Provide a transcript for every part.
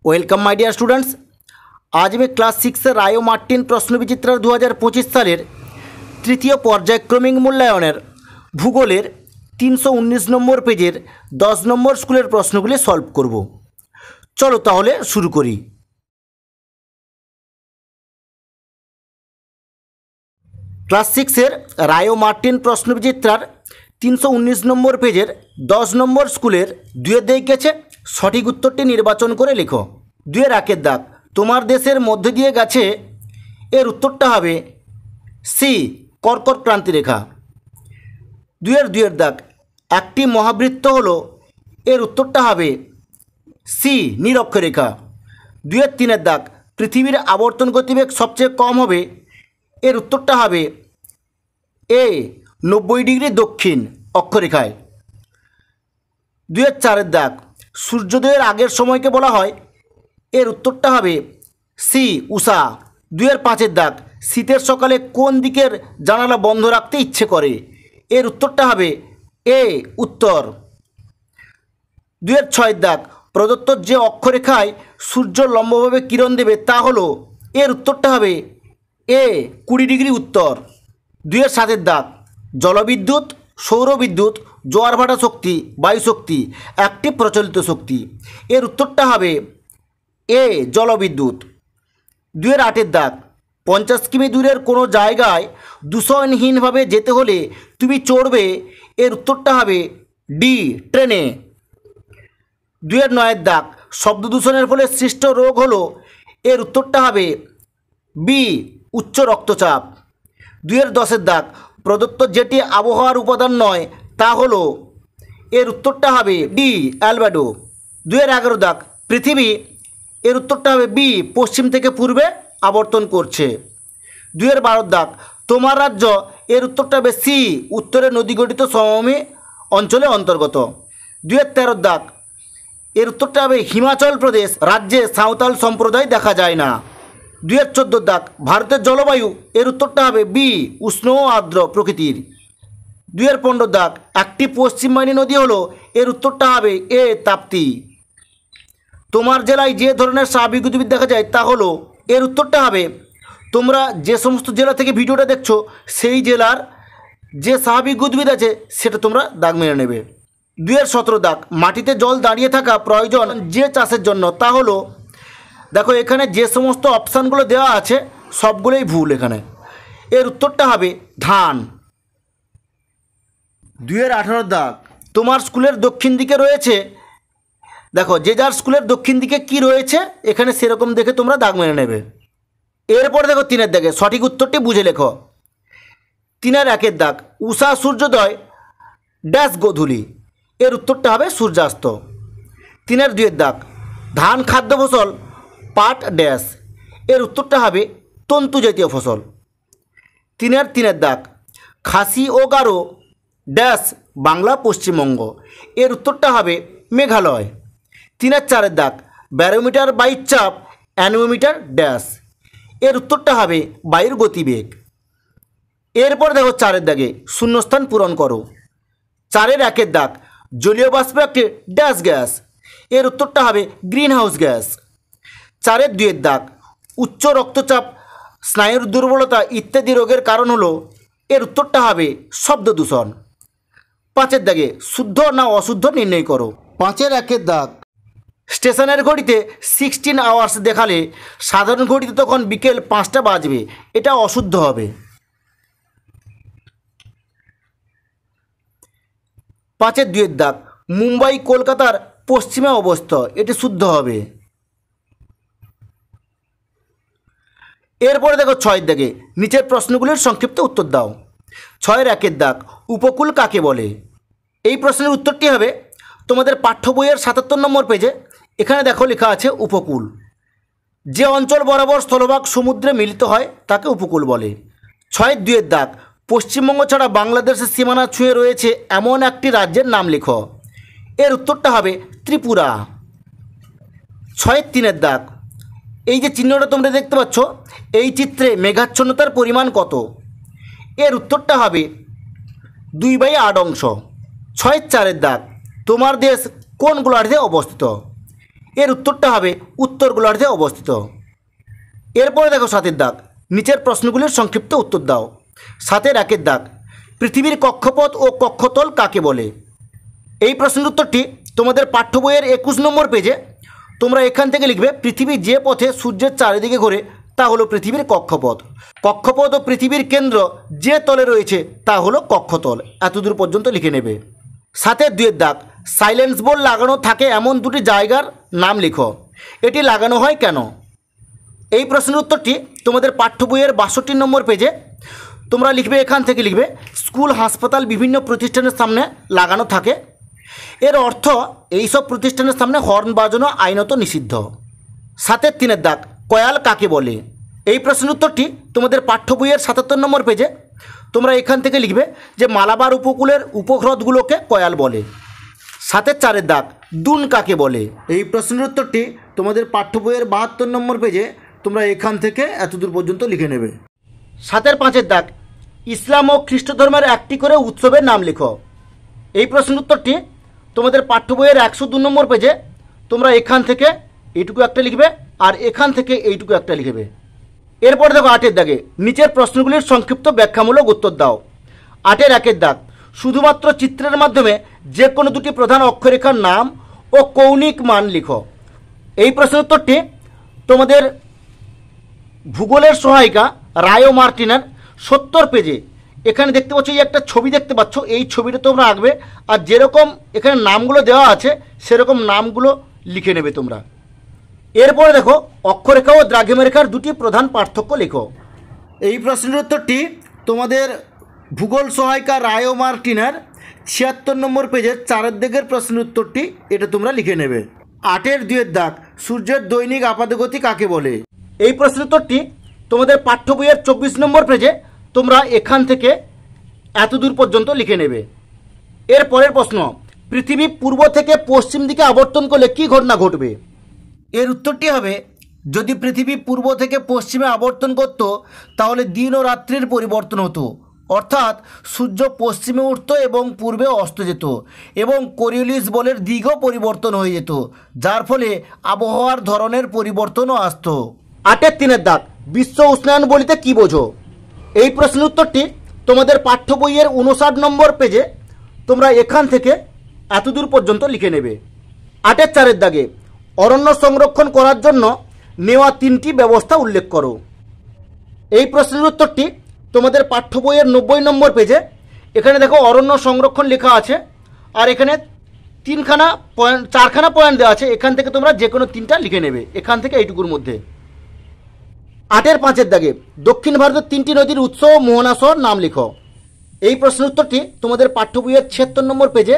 Welcome my dear students. আজ আমি class 6 রায় ও Martin প্রশ্নবিচিত্রার 2025 সালের তৃতীয় পর্যায়ক্রমিক মূল্যায়নের ভূগোলের 319 নম্বর পেজের 10 নম্বর স্কুলের প্রশ্নগুলি সলভ করব। চলো তাহলে শুরু করি। ক্লাস 6 রায় ও মার্টিন প্রশ্নবিচিত্রার 319 নম্বর পেজের 10 নম্বর স্কুলের 2 দিকে গেছে, সঠিক উত্তরটি নির্বাচন করে লেখো। 2 একের দাগ, তোমার দেশের মধ্যে দিয়ে গেছে, এর উত্তরটা হবে সি, কর্কট ক্রান্তি রেখা। 2 দাগ, একটি মহাবৃত্ত হলো, এর উত্তরটা হবে সি, নিরক্ষরেখা। 2 দাগ, পৃথিবীর আবর্তন গতিবেগ সবচেয়ে কম হবে, এর উত্তরটা হবে এ, 90 ডিগ্রি দক্ষিণ অক্ষরেখায়। 2 দাগ, সূর্যোদয়ের আগের সময়কে বলা হয়, এর উত্তরটা হবে সি, উষা। 2 দাগ, শীতের সকালে কোন দিকের জানালা বন্ধ রাখতে ইচ্ছে করে, এর উত্তরটা হবে এ, উত্তর। 2 দাগ, প্রদত্ত যে অক্ষরেখায় সূর্য লম্বভাবে কিরণ দেবে তা হলো, এর উত্তরটা হবে এ, 20 ডিগ্রি উত্তর। 2 দাগ, জলবিদ্যুৎ, সৌরবিদ্যুৎ, জোয়ার ভাটা শক্তি, বায়ুশক্তি একটি প্রচলিত শক্তি, এর উত্তরটা হবে এ, জলবিদ্যুৎ। 2 দাগ, 50 কিমি দূরের কোনো জায়গায় দূষণহীনভাবে যেতে হলে তুমি চড়বে, এর উত্তরটা হবে ডি, ট্রেনে। 2 দাগ, শব্দ দূষণের ফলে সৃষ্ট রোগ হলো, এর উত্তরটা হবে বি, উচ্চ রক্তচাপ। 2 দাগ, প্রদত্ত যেটি আবহাওয়ার উপাদান নয় তা হলো, এর উত্তরটা হবে ডি, অ্যালবেডো। 2 দাগ, পৃথিবী, এর উত্তরটা হবে বি, পশ্চিম থেকে পূর্বে আবর্তন করছে। 2 দাগ, তোমার রাজ্য, এর উত্তরটা হবে সি, উত্তরে নদীগঠিত সমভূমি অঞ্চলে অন্তর্গত। 2 দাগ, এর উত্তরটা হবে হিমাচল প্রদেশ রাজ্যে সাঁওতাল সম্প্রদায় দেখা যায় না। 2 দাগ, ভারতের জলবায়ু, এর উত্তরটা হবে বি, উষ্ণ ও আর্দ্র প্রকৃতির। 2 দাগ, একটি পশ্চিম বাহিনী নদী হলো, এর উত্তরটা হবে এ, তাপ্তি। তোমার জেলায় যে ধরনের স্বাভাবিক উদ্ভিদ দেখা যায় তা হলো, এর উত্তরটা হবে, তোমরা যে সমস্ত জেলা থেকে ভিডিওটা দেখছো সেই জেলার যে স্বাভাবিক উদ্ভিদ আছে সেটা তোমরা দাগ মেরে নেবে। 2 দাগ, মাটিতে জল দাঁড়িয়ে থাকা প্রয়োজন যে চাষের জন্য তা হলো, দেখো এখানে যে সমস্ত অপশানগুলো দেওয়া আছে সবগুলোই ভুল এখানে, এর উত্তরটা হবে ধান। 2 দাগ, তোমার স্কুলের দক্ষিণ দিকে রয়েছে, দেখো যে যার স্কুলের দক্ষিণ দিকে কি রয়েছে এখানে সেরকম দেখে তোমরা দাগ মেরে নেবে। এরপর দেখো 3 দাগে, সঠিক উত্তরটি বুঝে লেখো। 3 দাগ, উষা সূর্যোদয় ড্যাশ গোধূলি, এর উত্তরটা হবে সূর্যাস্ত। 3 দাগ, ধান খাদ্য ফসল, পাট ড্যাশ, এর উত্তরটা হবে তন্তু জাতীয় ফসল। 3 দাগ, খাসি ও গারো ড্যাশ বাংলা পশ্চিমবঙ্গ, এর উত্তরটা হবে মেঘালয়। 4 দাগ, ব্যারোমিটার বায়ুর চাপ, অ্যানোমিটার ড্যাশ, এর উত্তরটা হবে বায়ুর গতিবেগ। এরপর দেখো 4 দাগে শূন্যস্থান পূরণ করো। 4 দাগ, জলীয় বাষ্প একটি ড্যাশ গ্যাস, এর উত্তরটা হবে গ্রিন হাউস গ্যাস। 4 দাগ, উচ্চ রক্তচাপ, স্নায়ুর দুর্বলতা ইত্যাদি রোগের কারণ হলো, এর উত্তরটা হবে শব্দ দূষণ। 5 দাগে শুদ্ধ না অশুদ্ধ নির্ণয় করো। 5 দাগ, স্টেশনের ঘড়িতে 16 আওয়ার্স দেখালে সাধারণ ঘড়িতে তখন বিকেল 5টা বাজবে, এটা অশুদ্ধ হবে। 5 দাগ, মুম্বাই কলকাতার পশ্চিমে অবস্থিত, এটি শুদ্ধ হবে। এরপরে দেখো 6 দাগে নিচের প্রশ্নগুলির সংক্ষিপ্ত উত্তর দাও। 6 দাগ, উপকূল কাকে বলে, এই প্রশ্নের উত্তরটি হবে তোমাদের পাঠ্য বইয়ের 77 নম্বর পেজে, এখানে দেখো লেখা আছে উপকূল, যে অঞ্চল বরাবর স্থলভাগ সমুদ্রে মিলিত হয় তাকে উপকূল বলে। 6 দাগ, পশ্চিমবঙ্গ ছাড়া বাংলাদেশের সীমানা ছুঁয়ে রয়েছে এমন একটি রাজ্যের নাম লেখো, এর উত্তরটা হবে ত্রিপুরা। 6 দাগ, এই যে চিহ্নটা তোমরা দেখতে পাচ্ছ এই চিত্রে মেঘাচ্ছন্নতার পরিমাণ কত, এর উত্তরটা হবে 2/8 অংশ। 6 দাগ, তোমার দেশ কোন গোলার্ধে অবস্থিত, এর উত্তরটা হবে উত্তর গোলার্ধে অবস্থিত। এরপরে দেখো 7 দাগ, নিচের প্রশ্নগুলির সংক্ষিপ্ত উত্তর দাও। 7 দাগ, পৃথিবীর কক্ষপথ ও কক্ষতল কাকে বলে? এই প্রশ্নের উত্তরটি তোমাদের পাঠ্য বইয়ের 21 নম্বর পেজে। তোমরা এখান থেকে লিখবে পৃথিবী যে পথে সূর্যের চারিদিকে ঘোরে তা হলো পৃথিবীর কক্ষপথ। কক্ষপথ ও পৃথিবীর কেন্দ্র যে তলে রয়েছে তা হলো কক্ষতল। এতদূর পর্যন্ত লিখে নেবে। 7 দাগ, সাইলেন্স বোর্ড লাগানো থাকে এমন দুটি জায়গার নাম লিখো। এটি লাগানো হয় কেন? এই প্রশ্নের উত্তরটি তোমাদের পাঠ্য বইয়ের 62 নম্বর পেজে। তোমরা লিখবে, এখান থেকে লিখবে স্কুল, হাসপাতাল, বিভিন্ন প্রতিষ্ঠানের সামনে লাগানো থাকে। এর অর্থ এইসব প্রতিষ্ঠানের সামনে হর্ন বাজানো আইনত নিষিদ্ধ। 7 দাগ, কয়াল কাকে বলে? এই প্রশ্নের উত্তরটি তোমাদের পাঠ্য বইয়ের 77 নম্বর পেজে। তোমরা এখান থেকে লিখবে যে মালাবার উপকূলের উপহ্রদগুলোকে কয়াল বলে। 7 দাগ, দুন কাকে বলে? এই প্রশ্নের উত্তরটি তোমাদের পাঠ্য বইয়ের 72 নম্বর পেজে। তোমরা এখান থেকে এতদূর পর্যন্ত লিখে নেবে। 7 দাগ, ইসলাম ও খ্রিস্ট ধর্মের একটি করে উৎসবের নাম লিখো। এই প্রশ্নের উত্তরটি তোমাদের পাঠ্য বইয়ের 102 নম্বর পেজে। তোমরা এখান থেকে এইটুকু একটা লিখবে আর এখান থেকে এইটুকু একটা লিখবে। এরপর দেখো 8 দাগে, নিচের প্রশ্নগুলির সংক্ষিপ্ত ব্যাখ্যামূলক উত্তর দাও। 8 দাগ, শুধুমাত্র চিত্রের মাধ্যমে যে কোনো দুটি প্রধান অক্ষরেখার নাম ও কৌণিক মান লিখো। এই প্রশ্নের উত্তরটি তোমাদের ভূগোলের সহায়িকা রায় ও মার্টিনের 70 পেজে। এখানে দেখতে পাচ্ছ, এই একটা ছবি দেখতে পাচ্ছ, এই ছবিটা তোমরা আঁকবে আর যেরকম এখানে নামগুলো দেওয়া আছে সেরকম নামগুলো লিখে নেবে তোমরা। এরপরে দেখো অক্ষরেখা ও দ্রাঘিমারেখার দুটি প্রধান পার্থক্য লেখো। এই প্রশ্নের উত্তরটি তোমাদের ভূগোল সহায়িকা রায় ও মার্টিনের 76 নম্বর পেজের 4 দাগের প্রশ্নের উত্তরটি এটা তোমরা লিখে নেবে। 8 দাগ, সূর্যের দৈনিক আপাতগতি কাকে বলে? এই প্রশ্নের উত্তরটি তোমাদের পাঠ্য বইয়ের 24 নম্বর পেজে। তোমরা এখান থেকে এতদূর পর্যন্ত লিখে নেবে। এর পরের প্রশ্ন, পৃথিবী পূর্ব থেকে পশ্চিম দিকে আবর্তন করলে কি ঘটনা ঘটবে? এর উত্তরটি হবে, যদি পৃথিবী পূর্ব থেকে পশ্চিমে আবর্তন করত তাহলে দিন ও রাত্রির পরিবর্তন হতো, অর্থাৎ সূর্য পশ্চিমে উঠত এবং পূর্বে অস্ত যেত এবং কোরিওলিস বলের দিকও পরিবর্তন হয়ে যেত, যার ফলে আবহাওয়ার ধরনের পরিবর্তনও আসত। 8 দাগ, বিশ্ব উষ্ণায়ন বলিতে কি বোঝো? এই প্রশ্নের উত্তরটি তোমাদের পাঠ্য বইয়ের 59 নম্বর পেজে। তোমরা এখান থেকে এতদূর পর্যন্ত লিখে নেবে। 8 দাগে, অরণ্য সংরক্ষণ করার জন্য নেওয়া 3টি ব্যবস্থা উল্লেখ করো। এই প্রশ্নের উত্তরটি তোমাদের পাঠ্য বইয়ের 90 নম্বর পেজে। এখানে দেখো অরণ্য সংরক্ষণ লেখা আছে আর এখানে 4খানা পয়েন্ট দেওয়া আছে। এখান থেকে তোমরা যে কোনো 3টা লিখে নেবে, এখান থেকে এইটুকুর মধ্যে। 8 দাগে, দক্ষিণ ভারতের 3টি নদীর উৎস ও মোহনা সহ নাম লিখো। এই প্রশ্নের উত্তরটি তোমাদের পাঠ্য বইয়ের 76 নম্বর পেজে।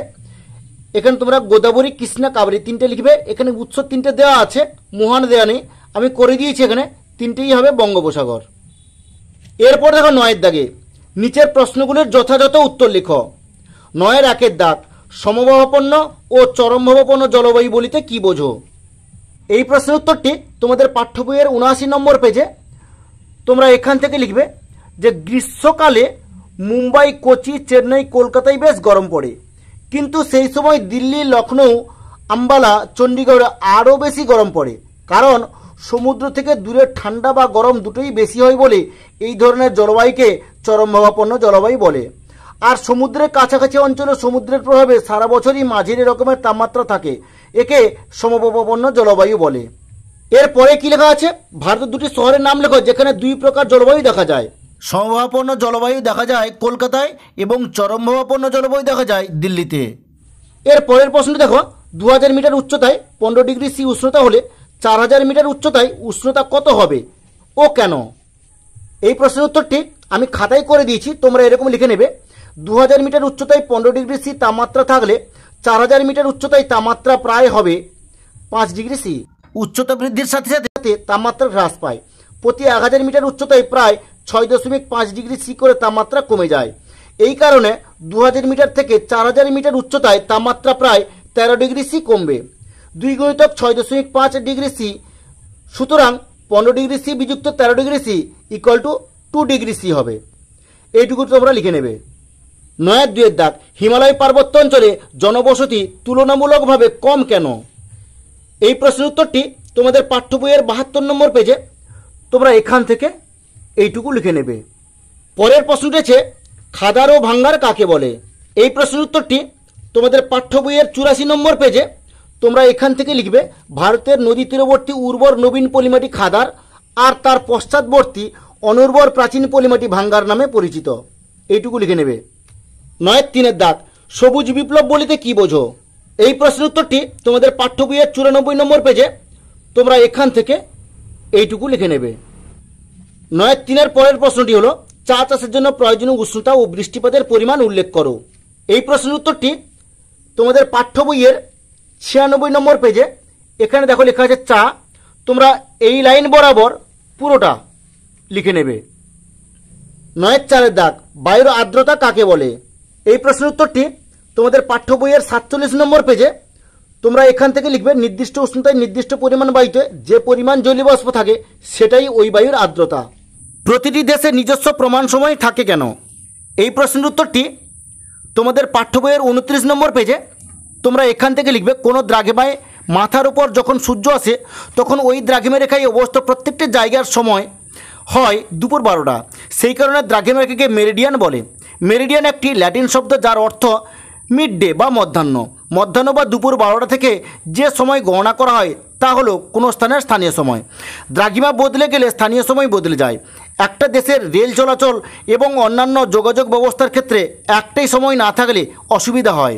এখানে তোমরা গোদাবরী, কৃষ্ণা, কাবেরী 3টে লিখবে। এখানে উৎস 3টে দেওয়া আছে, মোহনা দেওয়া নেই, আমি করে দিয়েছি। এখানে 3টেই হবে বঙ্গোপসাগর। এরপর দেখো 9 দাগে, নিচের প্রশ্নগুলির যথাযথ উত্তর লিখো। 9 দাগ, সমভাবাপন্ন ও চরমভাবাপন্ন জলবায়ু বলিতে কি বোঝো? এই প্রশ্নের উত্তরটি তোমাদের পাঠ্য বইয়ের 79 নম্বর পেজে। তোমরা এখান থেকে লিখবে যে গ্রীষ্মকালে মুম্বাই, কোচি, চেন্নাই, কলকাতায় বেশ গরম পড়ে, কিন্তু সেই সময় দিল্লি, লখনৌ, আম্বালা, চণ্ডীগড়ে আরও বেশি গরম পড়ে, কারণ সমুদ্র থেকে দূরে ঠান্ডা বা গরম দুটোই বেশি হয় বলে এই ধরনের জলবায়ুকে চরমভাবাপন্ন জলবায়ু বলে। আর সমুদ্রের কাছাকাছি অঞ্চলে সমুদ্রের প্রভাবে সারা বছরই মাঝারি রকমের তাপমাত্রা থাকে, একে সমভাবাপন্ন জলবায়ু বলে। এরপরে কি লেখা আছে? ভারতের দুটি শহরের নাম লেখো যেখানে 2 প্রকার জলবায়ু দেখা যায়। সমভাবাপন্ন জলবায়ু দেখা যায় কলকাতায় এবং চরমভাবাপন্ন জলবায়ু দেখা যায় দিল্লিতে। এর পরের প্রশ্নটি দেখো, 2000 মিটার উচ্চতায় 15 ডিগ্রি সি উষ্ণতা হলে 4000 মিটার উচ্চতায় উষ্ণতা কত হবে ও কেন? এই প্রশ্নের উত্তরটি আমি খাতায় করে দিয়েছি, তোমরা এরকম লিখে নেবে। 2000 মিটার উচ্চতায় 15 ডিগ্রি সি তাপমাত্রা থাকলে 4000 মিটার উচ্চতায় তাপমাত্রা প্রায় হবে 5 ডিগ্রি সি। উচ্চতা বৃদ্ধির সাথে সাথে তাপমাত্রা হ্রাস পায়। প্রতি 1000 মিটার উচ্চতায় প্রায় 6.5 ডিগ্রি সি করে তাপমাত্রা কমে যায়। এই কারণে 2000 মিটার থেকে 4000 মিটার উচ্চতায় তাপমাত্রা প্রায় 13 ডিগ্রি সি কমবে। 2 গুণিতক 6.5 ডিগ্রি সি, সুতরাং 15 ডিগ্রি সি বিযুক্ত 13 degree C equal to 2 degree C হবে। এইটুকু তোমরা লিখে নেবে। 9 দাগ, হিমালয় পার্বত্য অঞ্চলে জনবসতি তুলনামূলকভাবে কম কেন? এই প্রশ্নের উত্তরটি তোমাদের পাঠ্য বইয়ের 72 নম্বর পেজে। তোমরা এখান থেকে এইটুকু লিখে নেবে। পরের প্রশ্ন উঠেছে খাদার ও ভাঙ্গার কাকে বলে। এই প্রশ্নের উত্তরটি তোমাদের পাঠ্য বইয়ের 84 নম্বর পেজে। তোমরা এখান থেকে লিখবে ভারতের নদী তীরবর্তী উর্বর নবীন পলিমাটি খাদার আর তার পশ্চাৎবর্তী অনুর্বর প্রাচীন পলিমাটি ভাঙ্গার নামে পরিচিত। এইটুকু লিখে নেবে। 9-3 দাগ, সবুজ বিপ্লব বলিতে কি বোঝো। এই প্রশ্নের উত্তরটি তোমাদের পাঠ্য বইয়ের 94 নম্বর পেজে। তোমরা এখান থেকে এইটুকু লিখে নেবে। 9-3 পরের প্রশ্নটি হলো চা চাষের জন্য প্রয়োজনীয় উষ্ণতা ও বৃষ্টিপাতের পরিমাণ উল্লেখ করো। এই প্রশ্নের উত্তরটি তোমাদের পাঠ্য বইয়ের 96 নম্বর পেজে। এখানে দেখো লেখা আছে চা। তোমরা এই লাইন বরাবর পুরোটা লিখে নেবে। 9-4 দাগ, বায়ুর আর্দ্রতা কাকে বলে। এই প্রশ্নের উত্তরটি তোমাদের পাঠ্য বইয়ের 47 নম্বর পেজে। তোমরা এখান থেকে লিখবে নির্দিষ্ট উষ্ণতায় নির্দিষ্ট পরিমাণ বায়ুতে যে পরিমাণ জলীয় বাষ্প থাকে সেটাই ওই বায়ুর আর্দ্রতা। প্রতিটি দেশে নিজস্ব প্রমাণ সময় থাকে কেন। এই প্রশ্নের উত্তরটি তোমাদের পাঠ্য বইয়ের 29 নম্বর পেজে। তোমরা এখান থেকে লিখবে কোনো দ্রাঘিমায় মাথার উপর যখন সূর্য আসে তখন ওই দ্রাঘিমা রেখায় অবস্থিত প্রত্যেকটি জায়গার সময় হয় দুপুর 12টা। সেই কারণে দ্রাঘিমা রেখাকে মেরিডিয়ান বলে। মেরিডিয়ান একটি ল্যাটিন শব্দ যার অর্থ মিড ডে বা মধ্যাহ্ন। মধ্যাহ্ন বা দুপুর 12টা থেকে যে সময় গণনা করা হয় তা হলো কোনো স্থানের স্থানীয় সময়। দ্রাঘিমা বদলে গেলে স্থানীয় সময় বদলে যায়। একটা দেশের রেল চলাচল এবং অন্যান্য যোগাযোগ ব্যবস্থার ক্ষেত্রে একটাই সময় না থাকলে অসুবিধা হয়।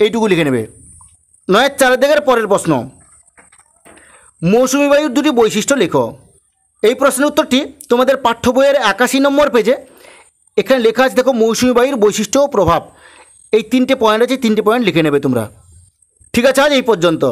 এইটুকু লিখে নেবে। 9-4 দাগের পরের প্রশ্ন, মৌসুমি বায়ুর দুটি বৈশিষ্ট্য লেখো। এই প্রশ্নের উত্তরটি তোমাদের পাঠ্য বইয়ের 81 নম্বর পেজে। এখানে লেখা আছে দেখো মৌসুমি বায়ুর বৈশিষ্ট্য ও প্রভাব। এই 3টে পয়েন্ট আছে, 3টে পয়েন্ট লিখে নেবে তোমরা। ঠিক আছে, আজ এই পর্যন্ত।